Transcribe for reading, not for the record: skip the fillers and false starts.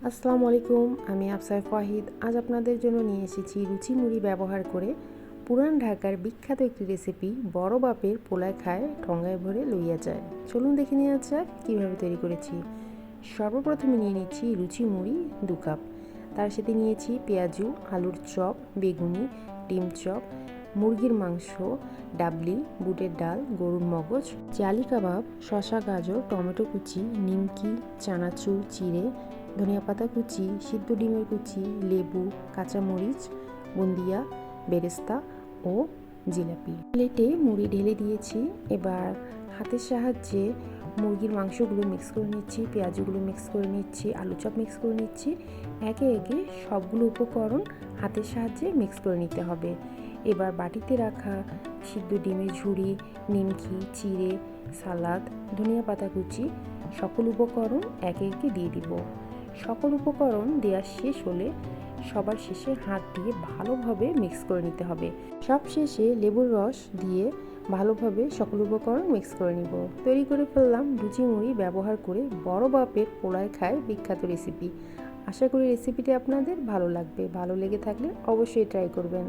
আসসালামু আলাইকুম, আমি আফসার ফাহিদ। আজ আপনাদের জন্য নিয়ে এসেছি রুচি মুড়ি ব্যবহার করে পুরান ঢাকার বিখ্যাত একটি রেসিপি, বড় বাপের পোলায় খায় ঠোঙ্গায় ভরে লইয়া যায়। চলুন দেখে নেওয়া যাক কীভাবে তৈরি করেছি। সর্বপ্রথমে নিয়ে নিচ্ছি রুচি মুড়ি 2 কাপ। তার সাথে নিয়েছি পেঁয়াজু, আলুর চপ, বেগুনি, ডিম চপ, মুরগির মাংস, ডাবলি, বুটের ডাল, গরুর মগজ, জালি কাবাব, শসা, গাজর, টমেটো কুচি, নিমকি, চানাচুর চিড়ে, ধনিয়া পাতা কুচি, সিদ্ধ ডিমের কুচি, লেবু, কাঁচামরিচ, বুন্দিয়া, বেরেস্তা ও জিলাপি। প্লেটে মুড়ি ঢেলে দিয়েছি। এবার হাতের সাহায্যে মুরগির মাংসগুলো মিক্স করে নিচ্ছি, পেঁয়াজগুলো মিক্স করে নিচ্ছি, আলু চপ মিক্স করে নিচ্ছি। একে একে সবগুলো উপকরণ হাতের সাহায্যে মিক্স করে নিতে হবে। এবার বাটিতে রাখা সিদ্ধ ডিমের ঝুড়ি, নিমকি, চিড়ে, সালাদ, ধনিয়া পাতা কুচি সকল উপকরণ একে একে দিয়ে দিব। সকল উপকরণ দেওয়া শেষ হলে সবার শেষে হাত দিয়ে ভালোভাবে মিক্স করে নিতে হবে। সব শেষে লেবুর রস দিয়ে ভালোভাবে সকল উপকরণ মিক্স করে নিব। তৈরি করে ফেললাম রুচি মুড়ি ব্যবহার করে বড় বাপের পোলায় খায় বিখ্যাত রেসিপি। আশা করি রেসিপিটি আপনাদের ভালো লাগবে। ভালো লেগে থাকলে অবশ্যই ট্রাই করবেন।